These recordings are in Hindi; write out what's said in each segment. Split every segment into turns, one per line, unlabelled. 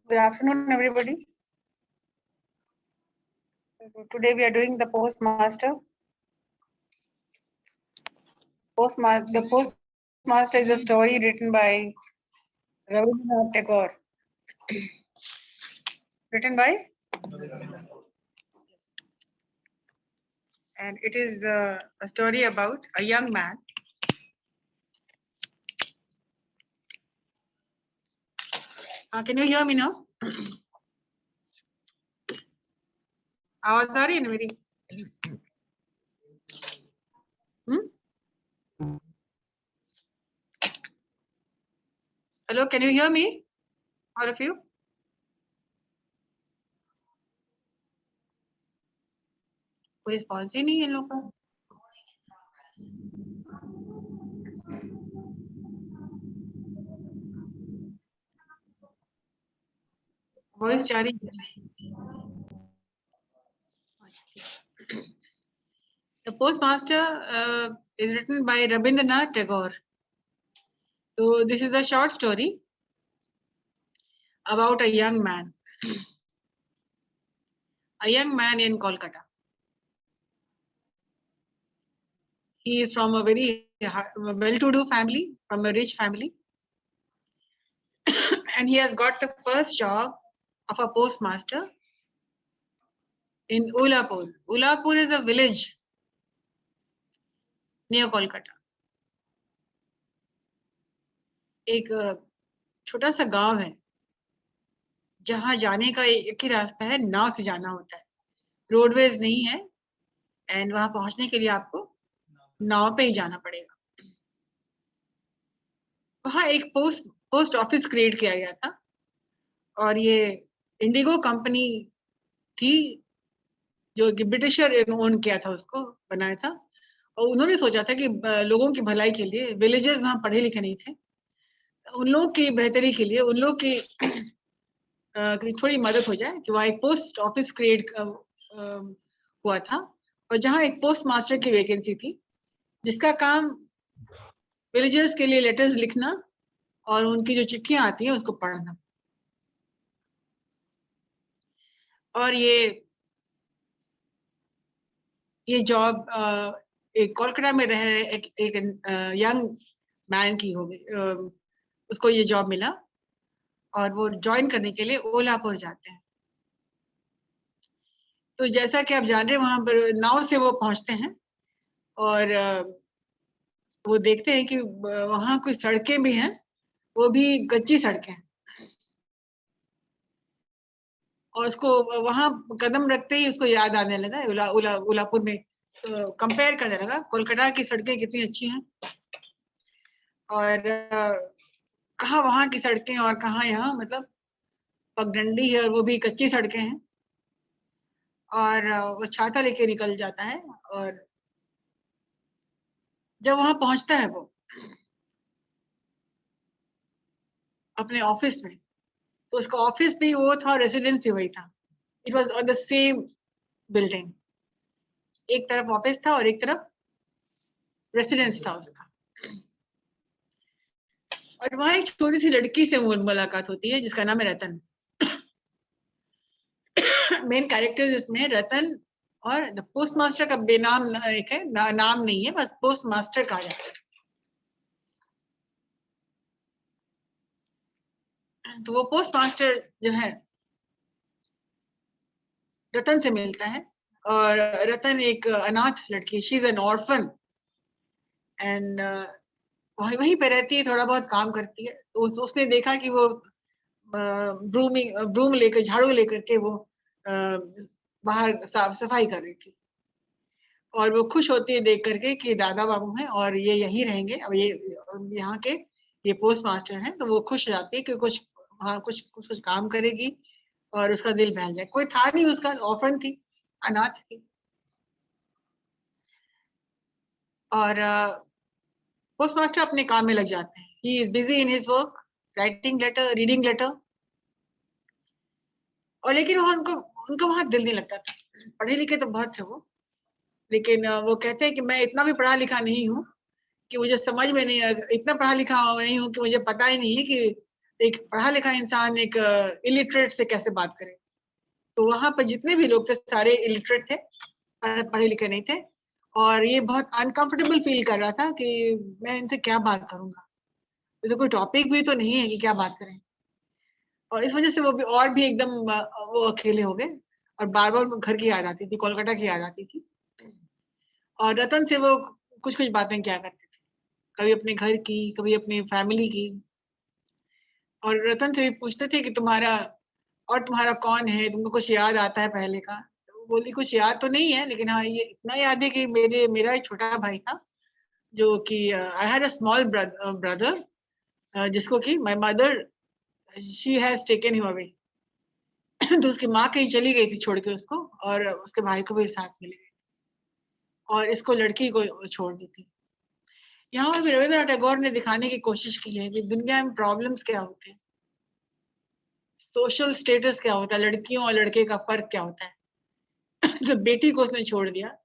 Good afternoon, everybody. Today we are doing the Postmaster. The Postmaster is a story written by Rabindranath Tagore. Written by? And it is a story about a young man. Can you hear me now? आवाज आ रही है ना मेरी? Hello, can you hear me? All of you? कोई रिस्पॉन्स ही नहीं है इन लोगों का. वॉइस जा रही है. The Postmaster is written by Rabindranath Tagore. So this is a short story about a young man. A young man in Kolkata. He is from a very well-to-do family, from a rich family. And he has got the first job of a postmaster in Ulapur. Ulapur is a village near Kolkata. एक छोटा सा गांव है जहां जाने का एक ही रास्ता है, नाव से जाना होता है. रोडवेज नहीं है एंड वहां पहुंचने के लिए आपको नाव पे ही जाना पड़ेगा. वहां एक पोस्ट ऑफिस क्रिएट किया गया था और ये इंडिगो कंपनी थी जो कि ब्रिटिशर ओन किया था, उसको बनाया था. और उन्होंने सोचा था कि लोगों की भलाई के लिए, विलेजेस वहां पढ़े लिखे नहीं थे, उन लोगों की बेहतरी के लिए, उन लोग की थोड़ी मदद हो जाए कि वहाँ एक पोस्ट ऑफिस क्रिएट हुआ था और जहाँ एक पोस्ट मास्टर की वैकेंसी थी जिसका काम विलेजर्स के लिए लेटर्स लिखना और उनकी जो चिट्ठियां आती हैं उसको पढ़ना. और ये जॉब एक कोलकाता में रह रहे एक यंग मैन की हो गई. उसको ये जॉब मिला और वो ज्वाइन करने के लिए ओलापुर जाते हैं. तो जैसा कि आप जान रहे हैं वहां पर नाव से वो पहुंचते हैं और वो देखते हैं कि वहां कुछ सड़कें भी हैं, वो भी कच्ची सड़कें हैं. और उसको वहां कदम रखते ही उसको याद आने लगा उलापुर में कंपेयर करने लगा कोलकाता की सड़कें कितनी अच्छी हैं और कहाँ वहां की सड़कें और कहाँ यहाँ, मतलब पगडंडी है और वो भी कच्ची सड़कें हैं. और वो छाता लेके निकल जाता है और जब वहां पहुंचता है वो अपने ऑफिस में, तो उसका ऑफिस भी वो था, रेसिडेंस भी वही था. It was on the same building. एक तरफ ऑफिस था और एक तरफ रेसिडेंस था उसका. और वहां एक छोटी सी लड़की से मुलाकात होती है जिसका नाम है रतन. मेन कैरेक्टर्स इसमें रतन और द पोस्ट मास्टर का बेनाम एक है, नाम नहीं है, बस पोस्ट मास्टर कहा जाता है. तो वो पोस्ट मास्टर जो है रतन से मिलता है और रतन एक अनाथ लड़की, she is an orphan and वहीं पे रहती है, थोड़ा बहुत काम करती है. तो उसने देखा कि वो ब्रूम लेकर, झाड़ू लेकर के वो बाहर साफ सफाई कर रही थी और वो खुश होती है देख करके कि दादा बाबू हैं और ये यहीं रहेंगे. अब ये यहाँ के ये पोस्ट मास्टर हैं, तो वो खुश हो जाती है कि कुछ हाँ कुछ काम करेगी और उसका दिल बहल जाए. कोई था नहीं उसका, ऑर्फन थी, अनाथ थी. और पोस्ट मास्टर अपने काम में लग जाते हैं. He is busy in his work, writing letter, reading letter. और लेकिन उनको वहां दिल नहीं लगता था. पढ़े लिखे तो बहुत थे वो, लेकिन वो कहते हैं कि मैं इतना भी पढ़ा लिखा नहीं हूँ कि मुझे समझ में नहीं, इतना पढ़ा लिखा नहीं हूँ कि मुझे पता ही नहीं है कि एक पढ़ा लिखा इंसान एक इलिटरेट से कैसे बात करे। तो वहां पर जितने भी लोग थे सारे इलिटरेट थे, पढ़े लिखे नहीं थे, और ये बहुत अनकंफर्टेबल फील कर रहा था कि मैं इनसे क्या बात करूंगा, ये तो कोई टॉपिक भी तो नहीं है कि क्या बात करें। और इस वजह से वो भी और भी एकदम वो अकेले हो गए, और बार बार उनको घर की याद आती थी, कोलकाता की याद आती थी। और रतन से वो कुछ कुछ बातें क्या करते थे, कभी अपने घर की, कभी अपनी फैमिली की। और रतन से भी पूछते थे कि तुम्हारा कौन है, तुमको कुछ याद आता है पहले का। तो वो बोली कुछ याद तो नहीं है, लेकिन हाँ ये इतना याद है कि मेरा एक छोटा भाई था, जो कि I had a small brother, जिसको कि my mother she has taken him away. तो उसकी माँ कहीं चली गई थी छोड़ के उसको, और उसके भाई को भी साथ में ले गई, और इसको लड़की को छोड़ दी थी। यहाँ पर भी रविंद्रनाथ टैगोर ने दिखाने की कोशिश की है कि दुनिया में प्रॉब्लम्स क्या होते हैं, सोशल स्टेटस क्या होता है, लड़कियों और लड़के का फर्क क्या होता है। तो बेटी को उसने छोड़ दिया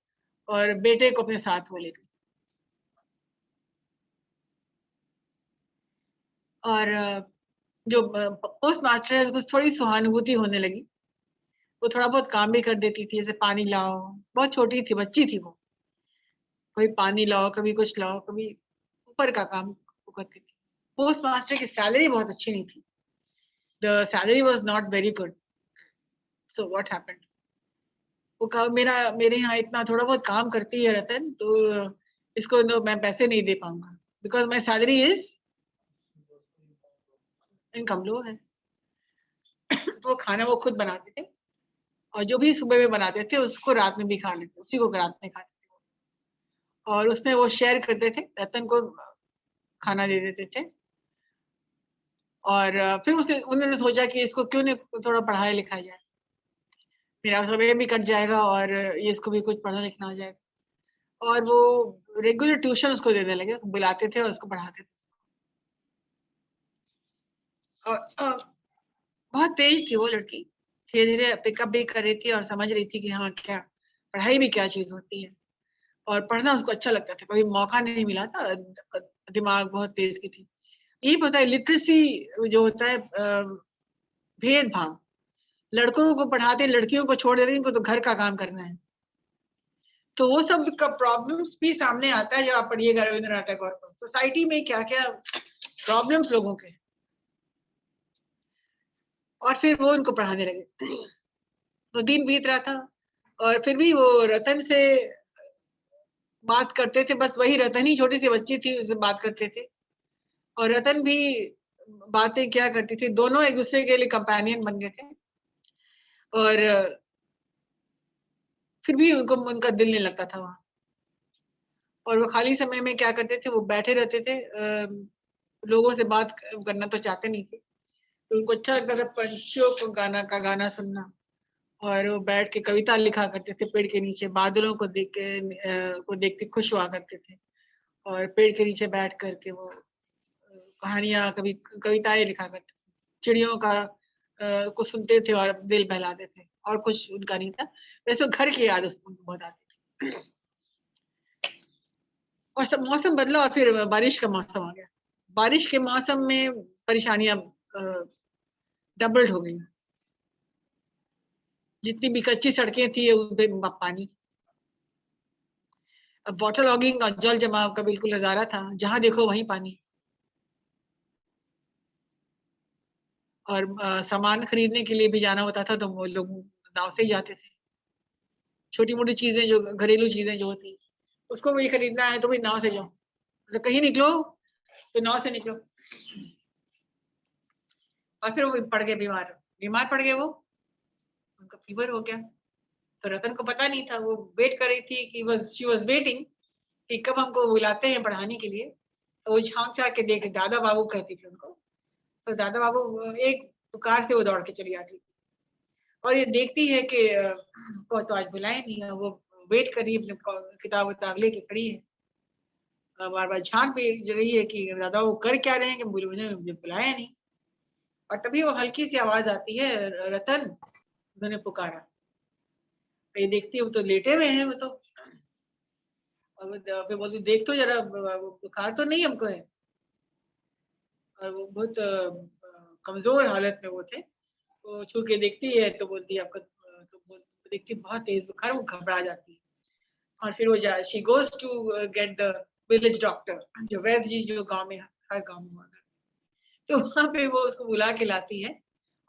और बेटे को अपने साथ वो ले गई। और जो पोस्ट मास्टर है उसको थोड़ी सहानुभूति होने लगी, वो थोड़ा बहुत काम भी कर देती थी, जैसे पानी लाओ, बहुत छोटी थी, बच्ची थी वो, कभी पानी लाओ, कभी कुछ लाओ, कभी ऊपर का काम वो करती थी। पोस्ट मास्टर की सैलरी बहुत अच्छी नहीं थी, the salary was not very good. So what happened, वो कहा मेरे यहाँ इतना थोड़ा बहुत काम करती है रतन, तो इसको तो मैं पैसे नहीं दे पाऊंगा, because my salary is income low है। तो वो खाना वो खुद बनाते थे, और जो भी सुबह में बनाते थे उसको रात में भी खा लेते, उसी को रात में खाते थे। और उसमें वो शेयर करते थे, रतन को खाना दे देते थे। और फिर उसने उन्होंने सोचा कि इसको क्यों नहीं थोड़ा पढ़ाया लिखाया जाए, मेरा समय भी कट जाएगा और ये इसको भी कुछ पढ़ना लिखना आ जाएगा। और वो रेगुलर ट्यूशन उसको देने लगे, बुलाते थे और उसको पढ़ाते थे। और बहुत तेज थी वो लड़की, धीरे धीरे पिकअप भी कर रही थी और समझ रही थी कि हाँ क्या पढ़ाई भी क्या चीज होती है, और पढ़ना उसको अच्छा लगता था, कभी मौका नहीं मिला था। दिमाग बहुत तेज की थी। यही पता है लिटरेसी जो होता है, भेदभाव, लड़कों को पढ़ाते लड़कियों को छोड़ देते, इनको तो घर का काम करना है। तो वो सब का प्रॉब्लम्स भी सामने आता है जब आप पढ़िएगा रविंद्रनाथ टैगोर को, सोसाइटी में क्या क्या प्रॉब्लम्स लोगों के। और फिर वो उनको पढ़ाने लगे। तो दिन बीत रहा था, और फिर भी वो रतन से बात करते थे, बस वही रतन ही छोटी सी बच्ची थी उससे बात करते थे। और रतन भी बातें क्या करती थी, दोनों एक दूसरे के लिए कंपेनियन बन गए थे। और फिर भी उनको उनका दिल नहीं लगता था वहां। और वो खाली समय में क्या करते थे, वो बैठे रहते थे, लोगों से बात करना तो चाहते नहीं थे, तो उनको अच्छा लगता था पंछियों को गाना सुनना। और वो बैठ के कविता लिखा करते थे पेड़ के नीचे, बादलों को देख के खुश हुआ करते थे। और पेड़ के नीचे बैठ करके वो कहानियां, कभी कविताएं लिखा करते थे, चिड़ियों का को सुनते थे और दिल बहलाते थे, और कुछ उनका नहीं था। वैसे घर की याद उसको बहुत आती थी। और सब मौसम बदला और फिर बारिश का मौसम आ गया। बारिश के मौसम में परेशानियां डबल्ड हो गई। जितनी भी कच्ची सड़कें थी उन पे पानी, अब वाटर लॉगिंग और जल जमाव का बिल्कुल नजारा था, जहां देखो वहीं पानी। और सामान खरीदने के लिए भी जाना होता था तो वो लोग नाव से ही जाते थे। छोटी मोटी चीजें जो घरेलू चीजें जो होती, उसको भी खरीदना है तो भी नाव से जाओ, मतलब कहीं निकलो तो नाव से निकलो। और फिर वो पड़ गए बीमार, बीमार पड़ गए वो, उनका फीवर हो गया। तो रतन को पता नहीं था, वो वेट कर रही थी कि बस शी वाज वेटिंग कि कब हमको बुलाते हैं पढ़ाने के लिए। तो वो झांक झांक के देख, दादा बाबू कहती थी उनको। तो दादा बाबू एक कार से वो दौड़ के चली आती थी, और ये देखती है कि को तो आज बुलाए नहीं है, वो वेट कर रही है, अपने किताब उताब लेके खड़ी है, बार बार झांक भी रही है कि दादा वो कर क्या रहे हैं कि मुझे बुलाया नहीं। और तभी वो हल्की सी आवाज आती है, रतन, उन्होंने पुकारा। ये देखती है वो तो लेटे हुए हैं वो तो। और फिर बोलती देख तो जरा, बुखार तो नहीं हमको है। और वो बहुत कमजोर हालत में वो थे। वो छू के देखती है तो बोलती है आपका, देखती बहुत तेज बुखार, वो घबरा जाती है। और फिर वो she goes to get the village doctor, जो वैद्य जी जो गांव में हर गांव में हुआ करते। तो वहां पे वो उसको बुला के लाती है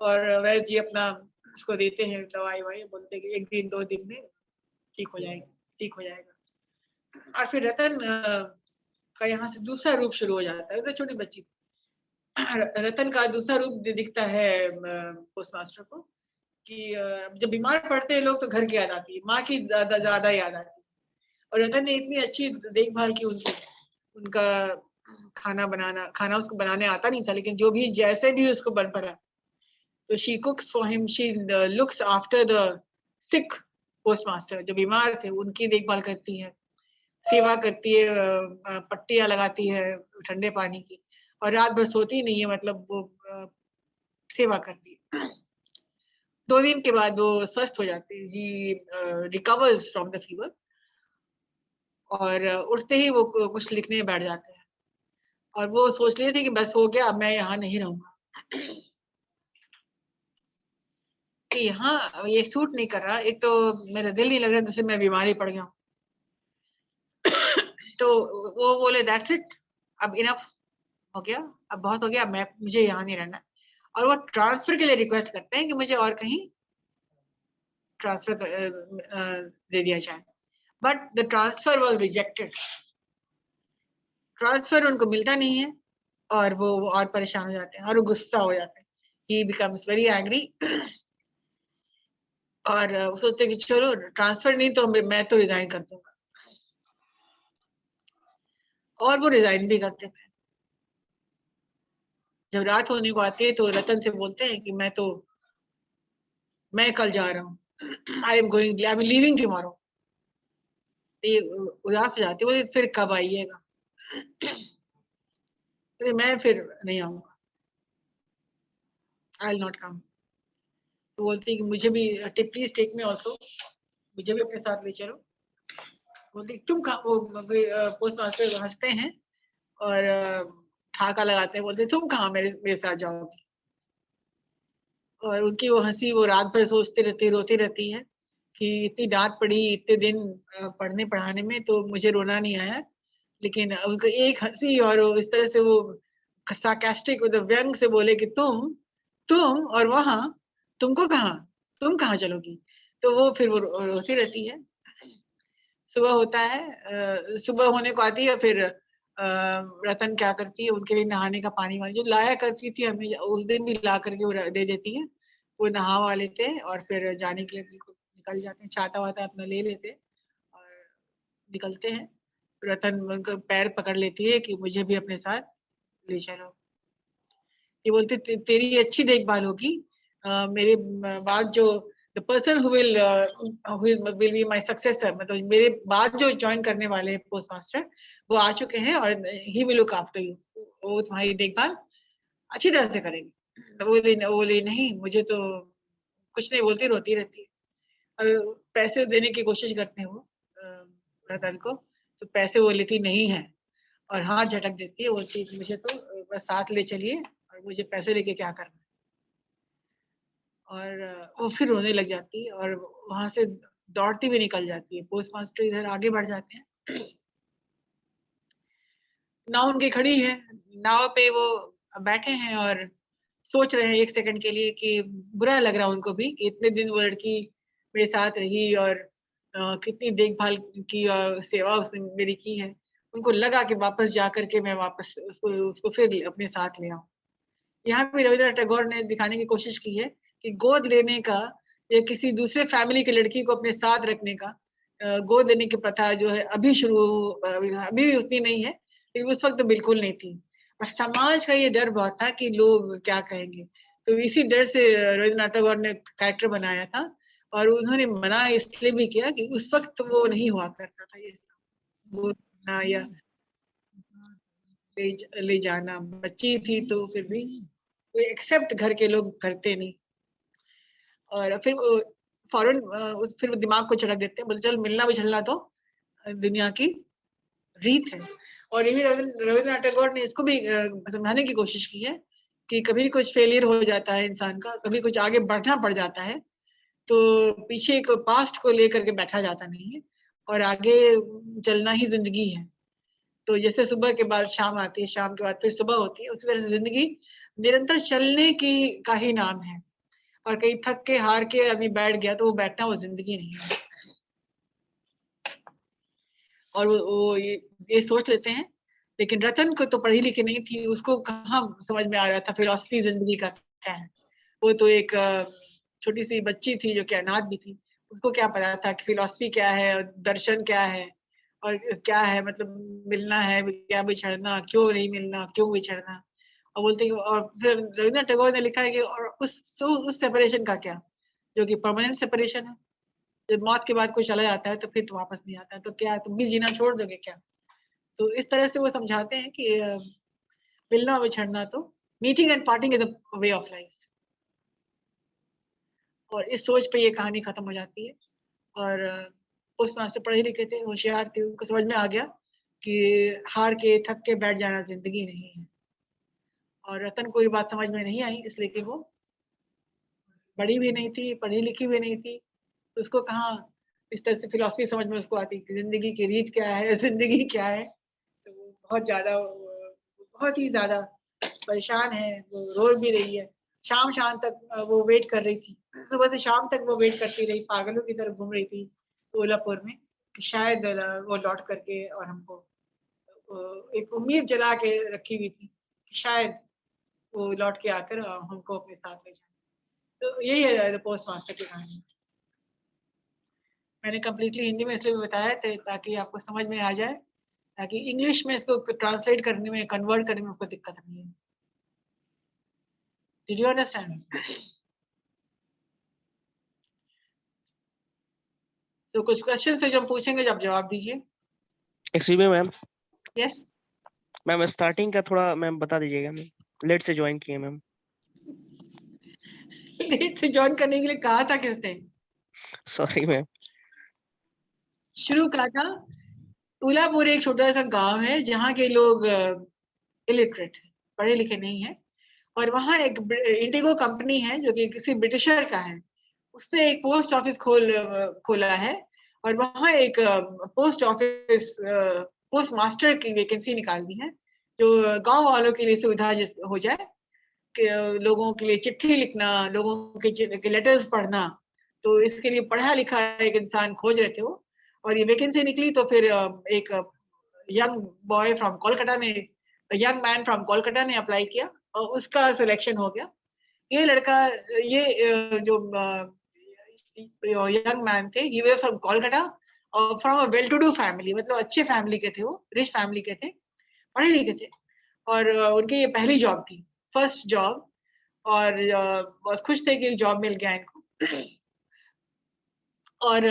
और वैद्य जी अपना उसको देते हैं दवाई वाई, बोलते हैं कि 1 दिन 2 दिन में ठीक हो जाएगा, ठीक हो जाएगा। और फिर रतन का यहाँ से दूसरा रूप शुरू हो जाता है। तो छोटी बच्ची रतन का दूसरा रूप दिखता है पोस्ट मास्टर को कि जब बीमार पड़ते हैं लोग तो घर की याद आती है, माँ की ज्यादा याद आती है। और रतन ने इतनी अच्छी देखभाल की उनकी, उनका खाना उसको बनाने आता नहीं था, लेकिन जो भी जैसे भी उसको बन पड़ा तो she कुक्स for him, she looks after the sick post master, जो बीमार थे उनकी देखभाल करती है, सेवा करती है, पट्टियां लगाती है ठंडे पानी की, और रात भर सोती नहीं है, मतलब वो सेवा करती है। 2 दिन के बाद वो स्वस्थ हो जाती है, ही रिकवर्स फ्रॉम द फीवर, और उठते ही वो कुछ लिखने बैठ जाते हैं। और वो सोच रही थी कि बस हो गया, अब मैं यहाँ नहीं रहूंगा, कि यहाँ ये सूट नहीं कर रहा, एक तो मेरा दिल नहीं लग रहा, दूसरे मैं बीमारी पड़ गया हूँ। तो वो बोले दैट्स इट, अब इनफ हो गया, अब बहुत हो गया, मैं मुझे यहाँ नहीं रहना। और वो ट्रांसफर के लिए रिक्वेस्ट करते हैं कि मुझे और कहीं ट्रांसफर दे दिया जाए, but the transfer was rejected. Transfer उनको मिलता नहीं है और वो और परेशान हो जाते हैं और वो गुस्सा हो जाते हैं, ही बिकम्स वेरी एंग्री। और वो सोचते हैं कि चलो ट्रांसफर नहीं तो मैं तो रिजाइन कर दूंगा, और वो रिजाइन भी करते हैं। जब रात होने को आती है तो रतन से बोलते हैं कि मैं कल जा रहा हूँ, आई एम लीविंग टुमारो। ये उदास हो जाती है, फिर कब आइएगा? तो मैं फिर नहीं आऊंगा, आई विल नॉट कम। तो बोलती है कि मुझे भी प्लीज टेक मी ऑल्सो, मुझे भी अपने साथ ले चलो। बोलती तुम कहाँ, वो पोस्ट मास्टर हंसते हैं और ठाका लगाते हैं, बोलते तुम कहाँ मेरे साथ जाओगी? और उनकी वो हंसी, वो रात भर सोचती रहती, रोती रहती है कि इतनी डांट पड़ी इतने दिन पढ़ने पढ़ाने में, तो मुझे रोना नहीं आया, लेकिन उनको एक हंसी और इस तरह से वो सार्कास्टिक व्यंग से बोले कि तुम और वहां तुमको कहाँ, तुम कहाँ चलोगी? तो वो फिर वो रोती रहती है। सुबह होता है, सुबह होने को आती है, फिर रतन क्या करती है, उनके लिए नहाने का पानी वानी जो लाया करती थी हमें, उस दिन भी ला करके वो दे देती है। वो नहा लेते हैं और फिर जाने के लिए बिल्कुल निकल जाते हैं, छाता वाता अपना ले लेते हैं और निकलते हैं। रतन उनका पैर पकड़ लेती है कि मुझे भी अपने साथ ले चलो। ये बोलते तेरी अच्छी देखभाल होगी, मेरे बाद जो the person who will be my successor, मतलब मेरे बाद जो ज्वाइन करने वाले पोस्ट मास्टर वो आ चुके हैं और he will look after you, वो तुम्हारी देखभाल अच्छी तरह से करेंगे। तो वो बोले नहीं, मुझे तो कुछ नहीं, बोलती रोती रहती है। और पैसे देने की कोशिश करते हैं वो रतन को, तो पैसे वो लेती नहीं है और हाथ झटक देती है, बोलती है मुझे तो बस साथ ले चलिए और मुझे पैसे लेके क्या करना। और वो फिर रोने लग जाती है और वहां से दौड़ती हुई निकल जाती है। पोस्ट मास्टर इधर आगे बढ़ जाते हैं, नाव उनकी खड़ी है, नाव पे वो बैठे हैं और सोच रहे हैं एक सेकंड के लिए कि बुरा लग रहा उनको भी कि इतने दिन वो लड़की मेरे साथ रही और कितनी देखभाल की और सेवा उसने मेरी की है। उनको लगा कि वापस जा करके मैं वापस उसको फिर अपने साथ ले आऊं। यहाँ पे रविंद्रनाथ टैगोर ने दिखाने की कोशिश की है कि गोद लेने का या किसी दूसरे फैमिली की लड़की को अपने साथ रखने का, गोद लेने की प्रथा जो है अभी शुरू, अभी भी उतनी नहीं है, लेकिन उस वक्त तो बिल्कुल नहीं थी। और समाज का ये डर बहुत था कि लोग क्या कहेंगे, तो इसी डर से रविंद्रनाथ टैगोर ने कैरेक्टर बनाया था। और उन्होंने मना इसलिए भी किया कि उस वक्त वो नहीं हुआ करता था ये गोद या ले जाना, बच्ची थी तो फिर भी कोई एक्सेप्ट घर के लोग करते नहीं। और फिर फौरन फिर वो दिमाग को झटक देते हैं, बोलते चल मिलना बिछड़ना तो दुनिया की रीत है। और ये भी रविंद्रनाथ टैगोर ने इसको भी समझाने की कोशिश की है कि कभी कुछ फेलियर हो जाता है इंसान का, कभी कुछ आगे बढ़ना पड़ जाता है, तो पीछे एक पास्ट को लेकर के बैठा जाता नहीं है और आगे चलना ही जिंदगी है। तो जैसे सुबह के बाद शाम आती है, शाम के बाद फिर सुबह होती है, उसी तरह से जिंदगी निरंतर चलने की का ही नाम है। और कहीं थक के हार के आदमी बैठ गया तो वो बैठना वो जिंदगी नहीं है। और वो ये सोच लेते हैं, लेकिन रतन को तो पढ़ी लिखी नहीं थी, उसको कहाँ समझ में आ रहा था फिलॉसफी जिंदगी का क्या है। वो तो एक छोटी सी बच्ची थी जो कि अनाथ भी थी, उसको क्या पता था कि फिलॉसफी क्या है और दर्शन क्या है और क्या है, मतलब मिलना है क्या बिछड़ना, क्यों नहीं मिलना, क्यों बिछड़ना। और बोलते हैं, और फिर रविन्द्रनाथ टैगोर ने लिखा है कि और उस सेपरेशन का क्या, जो कि परमानेंट सेपरेशन है। जब मौत के बाद कोई चला जाता है तो फिर तो वापस नहीं आता है, तो क्या तुम भी जीना छोड़ दोगे क्या। तो इस तरह से वो समझाते हैं कि मिलना और बिछड़ना तो meeting and parting is a way of life. और इस सोच पे ये कहानी खत्म हो जाती है। और पोस्ट मास्टर पढ़े लिखे थे, होशियार थे, उनको समझ में आ गया कि हार के थक के बैठ जाना जिंदगी नहीं है। और रतन को ये बात समझ में नहीं आई, इसलिए कि वो बड़ी भी नहीं थी, पढ़ी लिखी भी नहीं थी, तो उसको कहाँ इस तरह से फिलॉसफी समझ में उसको आती कि जिंदगी की रीत क्या है, जिंदगी क्या है। तो वो बहुत ही ज्यादा परेशान है, वो रो भी रही है। शाम शाम तक वो वेट कर रही थी, सुबह से शाम तक वो वेट करती रही, पागलों की तरफ घूम रही थी कोल्हापुर में, कि शायद वो लौट करके और हमको एक उम्मीद जला के रखी हुई थी कि शायद वो लौट के आकर हमको अपने साथ ले जाए। तो यही है पोस्ट मास्टर की कहानी। मैंने कम्प्लीटली हिंदी में इसलिए बताया थे ताकि आपको समझ में आ जाए, ताकि इंग्लिश में इसको ट्रांसलेट करने में, कन्वर्ट करने में आपको दिक्कत नहीं है। Did you understand? तो कुछ क्वेश्चन थे जो हम पूछेंगे, जब जवाब दीजिए।
Excuse me ma'am.
Yes
ma'am starting का थोड़ा मैम बता दीजिएगा, मैम लेट से ज्वाइन किए मैम।
लेट से ज्वाइन करने के लिए कहा था किसने?
Sorry ma'am.
शुरू कहा था। उलापुर एक छोटा सा गांव है जहाँ के लोग इलिटरेट है, पढ़े लिखे नहीं है। और वहाँ एक इंडिगो कंपनी है जो कि किसी ब्रिटिशर का है, उसने एक पोस्ट ऑफिस खोला है। और वहाँ एक पोस्ट ऑफिस पोस्ट मास्टर की वैकेंसी निकाल दी है, जो गांव वालों के लिए सुविधा हो जाए कि लोगों के लिए चिट्ठी लिखना, लोगों के लेटर्स पढ़ना। तो इसके लिए पढ़ा लिखा एक इंसान खोज रहे थे वो, और ये वैकेंसी निकली तो फिर एक यंग बॉय फ्रॉम कोलकाता ने, यंग मैन फ्रॉम कोलकाता ने अप्लाई किया और उसका सिलेक्शन हो गया। ये लड़का, ये जो यंग मैन थे, ये वे फ्रॉम कोलकाता और from a well to do family, मतलब अच्छे फैमिली के थे, वो रिच फैमिली के थे, पढ़े लिखे थे। और उनकी ये पहली जॉब थी, फर्स्ट जॉब। और बहुत खुश थे कि जॉब मिल गया इनको। और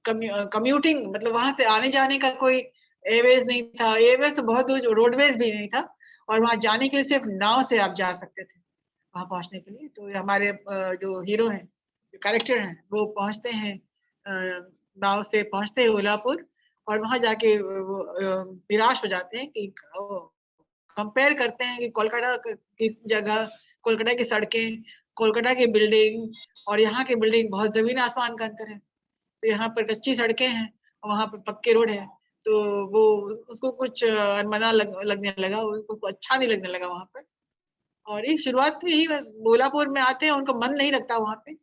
कम्यूटिंग, मतलब वहां से आने जाने का कोई एयरवेज नहीं था, एयरवेज तो बहुत दूर, रोडवेज भी नहीं था। और वहां जाने के लिए सिर्फ नाव से आप जा सकते थे वहां पहुंचने के लिए। तो हमारे जो हीरो हैं, जो कैरेक्टर हैं, वो पहुंचते हैं, नाव से पहुंचते हैं उलापुर। और वहां जाके वो निराश हो जाते हैं कि कंपेयर करते हैं कि कोलकाता की जगह, कोलकाता की सड़कें, कोलकाता की बिल्डिंग और यहाँ की बिल्डिंग, बहुत जमीन आसमान का अंतर है। तो यहाँ पर कच्ची सड़कें हैं और वहाँ पर पक्के रोड है। तो वो उसको कुछ अनमना लगने लगा, उसको अच्छा नहीं लगने लगा वहाँ पर। और एक शुरुआत में ही बोलापुर में आते हैं, उनको मन नहीं लगता वहाँ पे।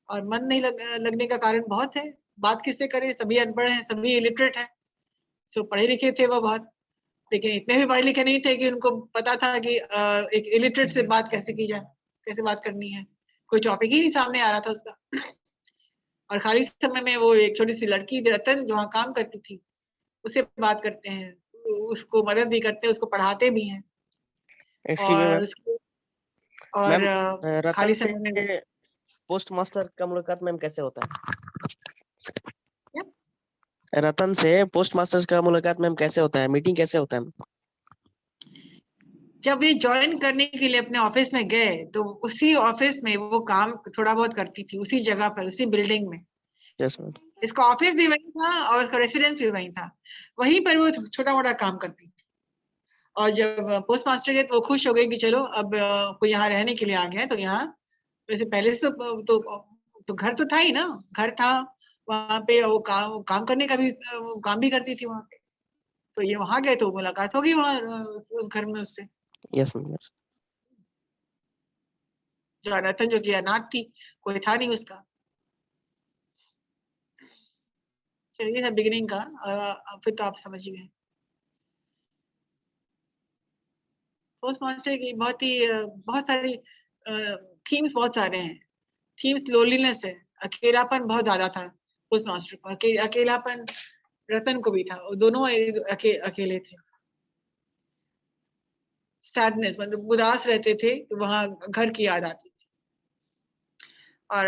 और मन नहीं लगने का कारण बहुत है, बात किससे करें, सभी अनपढ़ हैं, सभी इलिटरेट हैं। सो पढ़े लिखे थे वो बहुत, लेकिन इतने भी पढ़े लिखे नहीं थे कि उनको पता था कि एक इलिटरेट से बात कैसे की जाए, कैसे बात करनी है। कोई टॉपिक ही नहीं सामने आ रहा था उसका। और खाली समय में वो एक छोटी सी लड़की रतन जो वहाँ काम करती थी, उससे बात करते हैं, उसको मदद भी करते हैं, उसको पढ़ाते भी हैं।
एक्सक्यूज मी
और
मैम।
उसको और
मैम रतन
खाली
से
समय में
पोस्ट मास्टर का मुलाकात मैम कैसे होता है?
क्या?
रतन से पोस्ट मास्टर का मुलाकात मैम कैसे होता है, मीटिंग कैसे होता है?
जब ये ज्वाइन करने के लिए अपने ऑफिस में गए तो उसी ऑफिस में वो काम थोड़ा बहुत करती थी, उसी जगह पर, उसी बिल्डिंग में।
Yes ma'am.
इसका ऑफिस भी वही था और उसका रेसिडेंस भी वही था, वहीं पर वो छोटा मोटा काम करती थी। और जब पोस्ट मास्टर गए तो वो खुश हो गए कि चलो अब कोई यहाँ रहने के लिए आ गया है, तो यहाँ वैसे पहले से तो घर तो था ही ना, घर था वहाँ पे, वो काम करने का भी वो काम भी करती थी वहाँ पे, तो ये वहाँ गए तो मुलाकात होगी वहाँ उस घर में उससे।
Yes ma'am, yes.
जो रतन जो कि अनाथ थी, कोई था नहीं उसका। चलिए था बिगिनिंग का, फिर तो आप समझ ही गए। पोस्ट मास्टर की बहुत सारी थीम्स, बहुत सारे हैं थीम्स। लोनलीनेस है, अकेलापन बहुत ज्यादा था पोस्ट मास्टर को। अकेलापन रतन को भी था, वो दोनों अकेले थे। सैडनेस, मतलब उदास रहते थे, वहां घर की याद आती थी। और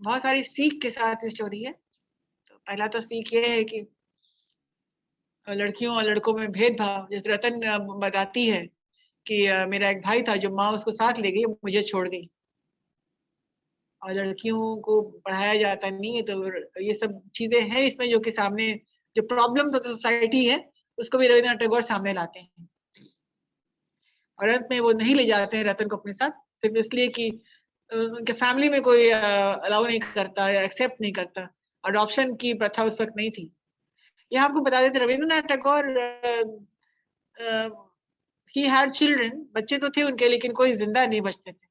बहुत सारी सीख के साथ स्टोरी है। तो पहला तो सीख ये है कि लड़कियों और लड़कों में भेदभाव, जैसे रतन बताती है कि मेरा एक भाई था जो माँ उसको साथ ले गई, मुझे छोड़ गई, और लड़कियों को पढ़ाया जाता नहीं है। तो ये सब चीजें हैं इसमें जो कि सामने, जो प्रॉब्लम तो सोसाइटी है उसको भी रविन्द्रनाथ टैगोर सामने लाते हैं। और अंत में वो नहीं ले जाते हैं रतन को अपने साथ, सिर्फ इसलिए कि उनके फैमिली में कोई अलाउ नहीं करता या एक्सेप्ट नहीं करता। अडॉप्शन की प्रथा उस वक्त नहीं थी। यह आपको बता देते, Rabindranath Tagore he had children, बच्चे तो थे उनके, लेकिन कोई जिंदा नहीं बचते थे।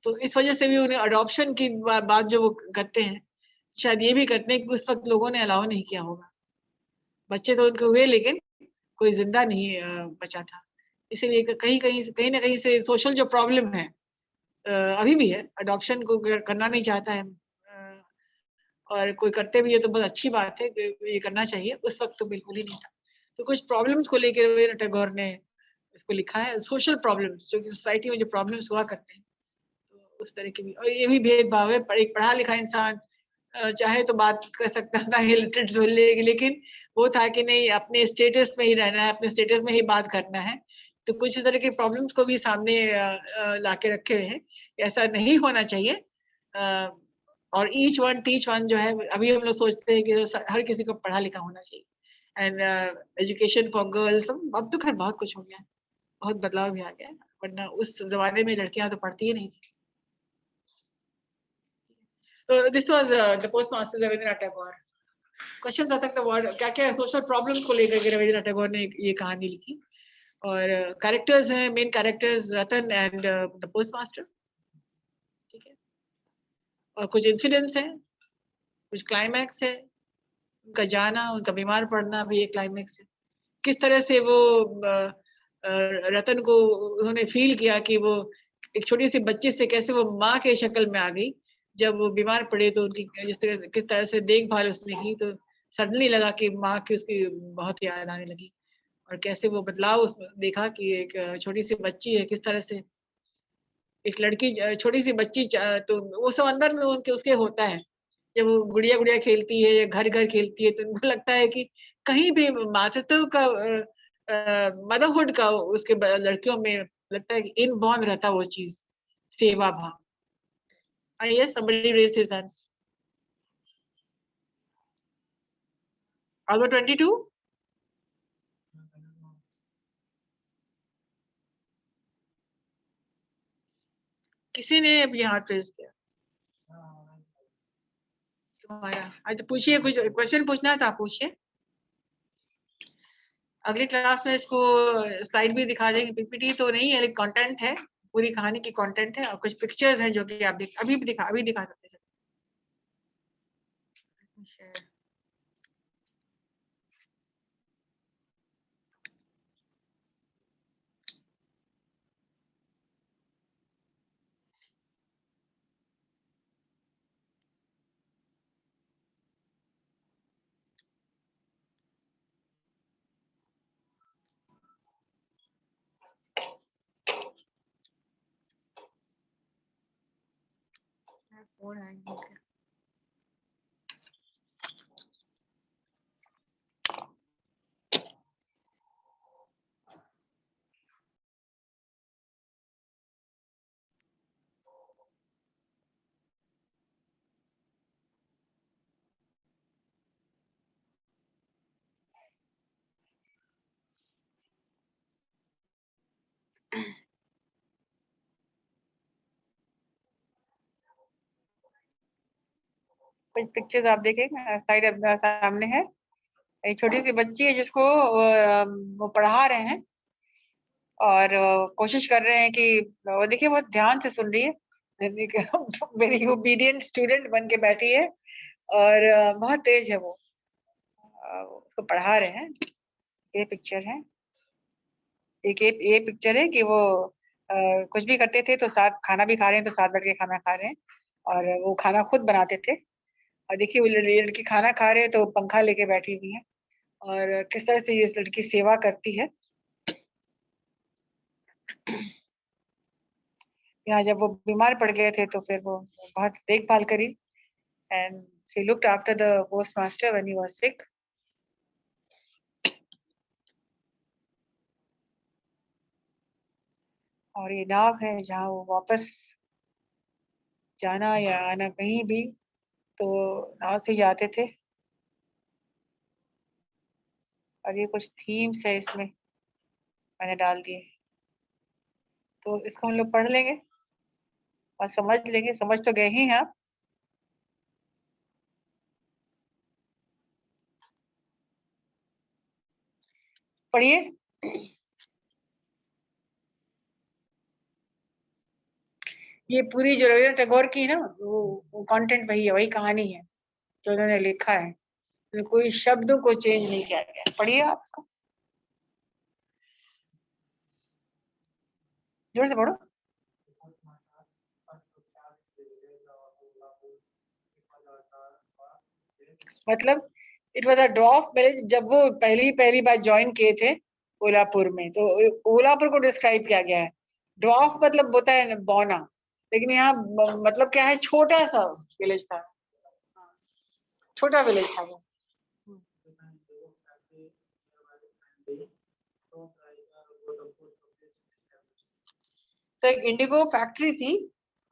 तो इस वजह से भी उन्हें अडॉप्शन की बात जो वो करते हैं, शायद ये भी करते हैं कि उस वक्त लोगों ने अलाउ नहीं किया होगा। बच्चे तो उनके हुए, लेकिन कोई जिंदा नहीं बचा था। इसीलिए कहीं ना कहीं से सोशल जो प्रॉब्लम है अभी भी है, अडॉप्शन को करना नहीं चाहता है, और कोई करते भी है तो बहुत अच्छी बात है, ये करना चाहिए। उस वक्त तो बिल्कुल ही नहीं था। तो कुछ प्रॉब्लम्स को लेकर रविन्द्रनाथ टैगोर ने इसको लिखा है, सोशल प्रॉब्लम्स जो कि सोसाइटी में जो प्रॉब्लम्स हुआ करते हैं, तो उस तरह के भी। और ये भी भेदभाव है, एक पढ़ा लिखा इंसान चाहे तो बात कर सकता था इलिटरेट सुन लेगी, लेकिन वो था कि नहीं, अपने स्टेटस में ही रहना है, अपने स्टेटस में ही बात करना है। तो कुछ इस तरह के प्रॉब्लम्स को भी सामने ला के रखे हुए हैं। ऐसा नहीं होना चाहिए। और ईच वन टीच वन जो है, अभी हम लोग सोचते हैं कि हर किसी को पढ़ा लिखा होना चाहिए, एंड एजुकेशन फॉर गर्ल्स। अब तो खैर बहुत कुछ हो गया है, बहुत बदलाव भी आ गया है, वरना उस जमाने में लड़कियां तो पढ़ती ही नहीं थी। तो this was the post master Rabindranath Tagore. Question आता था वर्ड क्या क्या सोशल प्रॉब्लम्स को लेकर के रविन्द्रनाथ टैगोर ने ये कहानी लिखी। और कैरेक्टर्स हैं, main characters Ratan and the post master, ठीक है। और कुछ इंसिडेंट्स हैं, कुछ क्लाइमैक्स है। उनका जाना, उनका बीमार पड़ना भी एक क्लाइमैक्स है। किस तरह से वो रतन को उन्होंने फील किया कि वो एक छोटी सी बच्ची से कैसे वो माँ के शक्ल में आ गई। जब वो बीमार पड़े तो उनकी किस तरह से देखभाल उसने की, तो सडनली लगा कि माँ की उसकी बहुत याद आने लगी। और कैसे वो बदलाव उसमें देखा कि एक छोटी सी बच्ची है, किस तरह से एक लड़की, छोटी सी बच्ची, तो वो सब अंदर में उनके उसके होता है। जब वो गुड़िया गुड़िया खेलती है या घर घर खेलती है, तो उनको लगता है कि कहीं भी मातृत्व का, मदरहुड का उसके लड़कियों में लगता है कि इनबॉर्न रहता वो चीज, सेवा भाव। yes, somebody raised his hands. Albert 22? किसी ने अभी हाथ रेज किया? तुम्हारा अच्छा, पूछिए, कुछ क्वेश्चन पूछना था, पूछिए। अगली क्लास में इसको स्लाइड भी दिखा देंगे, पीपीटी तो नहीं है, लेकिन कंटेंट है, पूरी कहानी की कंटेंट है, और कुछ पिक्चर्स हैं जो कि आप अभी भी दिखा सकते हैं। फोन हैंग हो गया। कुछ पिक्चर्स आप देखें, साइड अपना सामने है, एक छोटी सी बच्ची है जिसको वो पढ़ा रहे हैं और कोशिश कर रहे हैं कि वो देखिए बहुत ध्यान से सुन रही है, वेरी ओबीडियंट स्टूडेंट बन के बैठी है और बहुत तेज है वो, उसको पढ़ा रहे हैं। ये पिक्चर है, एक ये पिक्चर है कि वो कुछ भी करते थे तो साथ खाना भी खा रहे हैं, तो साथ बैठ के खाना खा रहे हैं और वो खाना खुद बनाते थे। और देखिए वो लड़की खाना खा रहे हैं तो पंखा लेके बैठी हुई है और किस तरह से ये लड़की सेवा करती है। यहाँ जब वो बीमार पड़ गए थे तो फिर वो बहुत देखभाल करी, and she looked after the post master when he was sick. और ये नाव है जहाँ वो वापस जाना या आना कहीं भी तो नाव से जाते थे। और ये कुछ थीम्स है इसमें मैंने डाल दिए, तो इसको हम लोग पढ़ लेंगे और समझ लेंगे, समझ तो गए ही हैं आप। पढ़िए। ये पूरी जो रविंद्रनाथ टैगोर की है ना, वो कंटेंट वही है, वही कहानी है जो उन्होंने लिखा है, तो कोई शब्दों को चेंज नहीं किया गया। पढ़िए आप इसको, जोर से पढ़ो। मतलब it was a dwarf village, जब वो पहली पहली बार ज्वाइन किए थे ओलापुर में, तो ओलापुर को डिस्क्राइब किया गया है। ड्वार्फ मतलब होता है बौना, लेकिन यहाँ मतलब क्या है, छोटा सा विलेज था, छोटा विलेज था वो। तो एक इंडिगो फैक्ट्री थी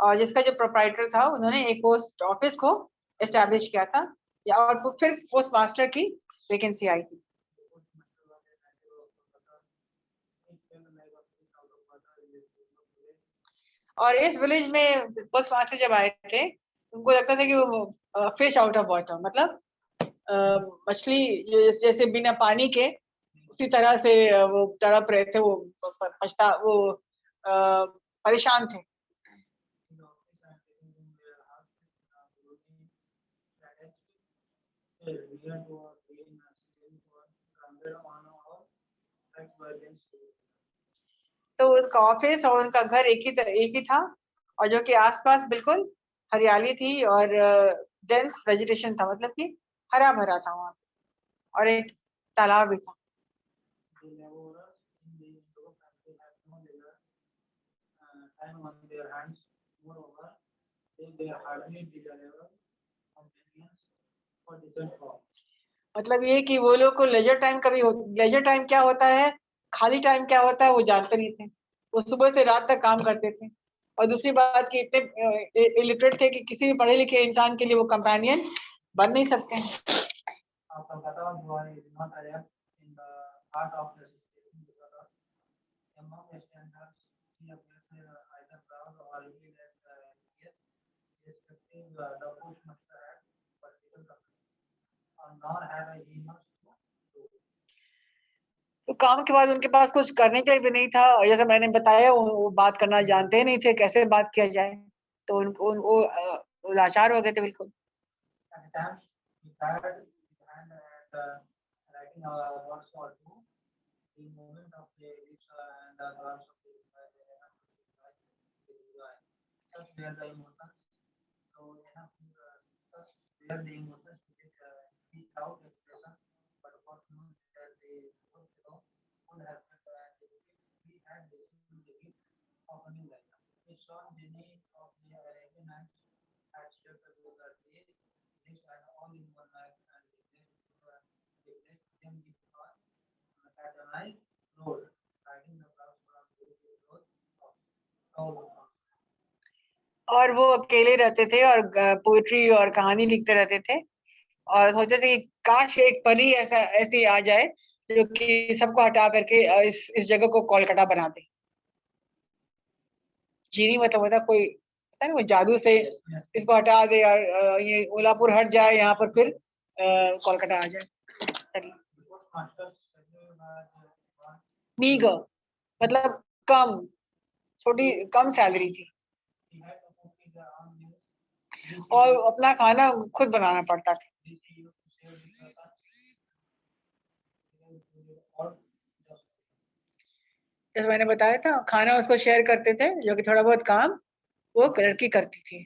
और जिसका जो प्रोप्राइटर था उन्होंने एक पोस्ट ऑफिस को एस्टैब्लिश किया था, या और फिर पोस्ट मास्टर की वैकेंसी आई थी। और इस विलेज में पोस्ट मास्टर जब आए थे उनको लगता था कि वो फिश आउट ऑफ वाटर, मतलब मछली जैसे बिना पानी के उसी तरह से वो तड़प रहे थे, वो पछता वो परेशान थे। तो उनका ऑफिस और उनका घर एक ही था, और जो कि आसपास बिल्कुल हरियाली थी और डेंस वेजिटेशन था, मतलब कि हरा भरा था वहाँ, और एक तालाब भी था। मतलब ये कि वो लोग को लेजर टाइम लेजर टाइम क्या होता है, खाली टाइम क्या होता है वो जानते नहीं थे। वो सुबह से रात तक काम करते थे, और दूसरी बात कि इतने इलिटरेट थे कि किसी भी पढ़े लिखे इंसान के लिए वो कंपेनियन बन नहीं सकते हैं। तो काम के बाद उनके पास कुछ करने के लिए भी नहीं था, और जैसे मैंने बताया वो बात करना जानते ही नहीं थे, कैसे बात किया जाए, तो वो लाचार हो गए थे बिल्कुल। और वो अकेले रहते थे और पोएट्री और कहानी लिखते रहते थे, और सोचते थे कि काश एक परी ऐसी आ जाए जो कि सबको हटा करके इस जगह को कोलकाता बना दे। जीनी मतलब होता कोई पता नहीं वो जादू से इसको हटा दे, ये ओलापुर हट जाए, यहाँ पर फिर कोलकाता आ जाए। चलिए, मीगर मतलब कम, छोटी कम सैलरी थी और अपना खाना खुद बनाना पड़ता था। जैसे मैंने बताया था, खाना उसको शेयर करते थे, जो कि थोड़ा बहुत काम वो लड़की करती थी।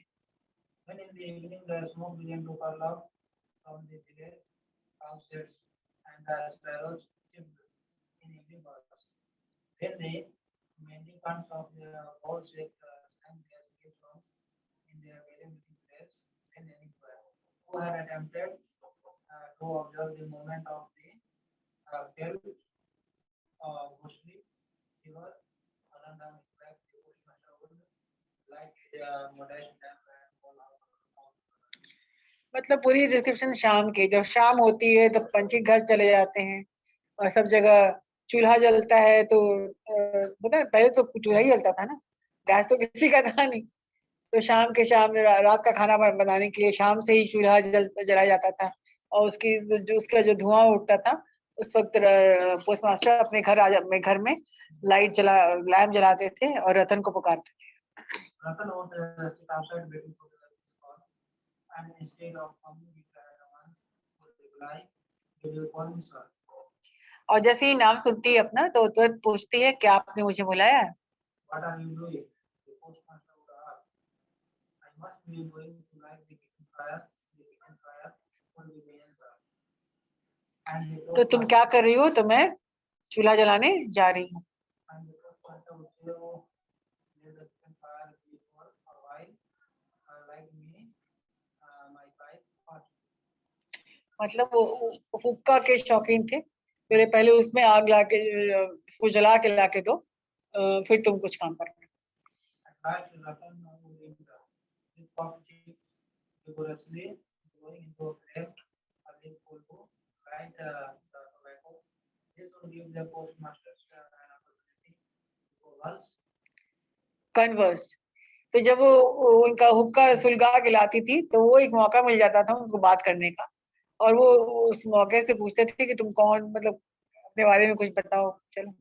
मतलब पूरी डिस्क्रिप्शन शाम की, जब शाम होती है तो पंछी घर चले जाते हैं और सब जगह चूल्हा जलता है। तो पता है पहले तो चूल्हा ही जलता था ना, गैस तो किसी का था नहीं। तो शाम के शाम रात का खाना बनाने के लिए शाम से ही चूल्हा जलाया जाता था, और उसका जो धुआं उठता था, उस वक्त पोस्ट मास्टर अपने घर में लैम्प जलाते थे और रतन को पुकारते थे। और जैसे ही नाम सुनती है अपना तो तुरंत पूछती है, क्या आपने मुझे बुलाया? तो तुम क्या कर रही हो? तो मैं चूल्हा जलाने जा रही हूँ। मतलब वो हुक्का के शौकीन थे, पहले उसमें आग ला के वो जला के ला के दो, फिर तुम कुछ काम करना। कन्वर्स, तो जब वो उनका हुक्का सुलगा के लाती थी तो वो एक मौका मिल जाता था उसको बात करने का, और वो उस मौके से पूछते थे कि तुम कौन, मतलब अपने बारे में कुछ बताओ। चलो,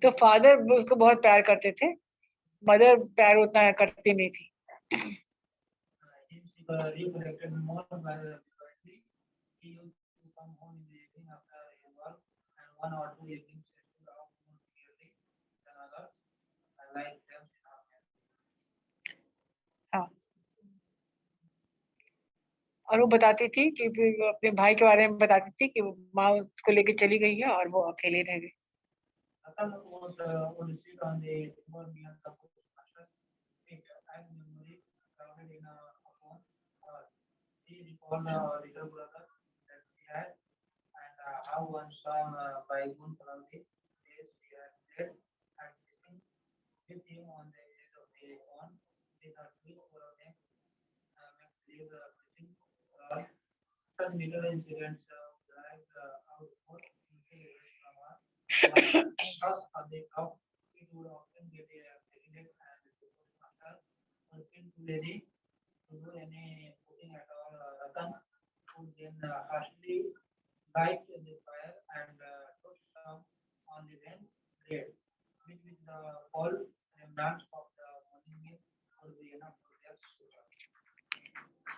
तो फादर उसको बहुत प्यार करते थे, मदर प्यार उतना करती नहीं थी। हाँ, और वो बताती थी कि फिर अपने भाई के बारे में बताती थी कि माँ उसको लेके चली गई है और वो अकेले रह गई।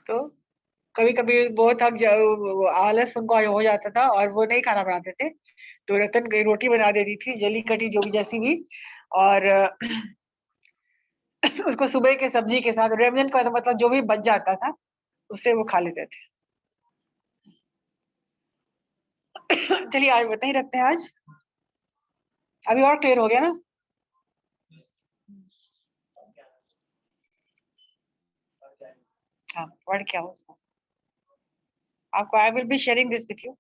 तो कभी कभी बहुत आलस उनको हो जाता था और वो नहीं खाना बनाते थे, तो रतन कई रोटी बना देती थी, जली कटी जो भी जैसी भी, और उसको सुबह के सब्जी के साथ रेमजन का मतलब जो भी बच जाता था उससे वो खा लेते थे। चलिए आज बता ही रखते हैं आज, अभी और क्लियर हो गया ना? हाँ, वर्ड क्या हो उसका, आपको I will be sharing this with you.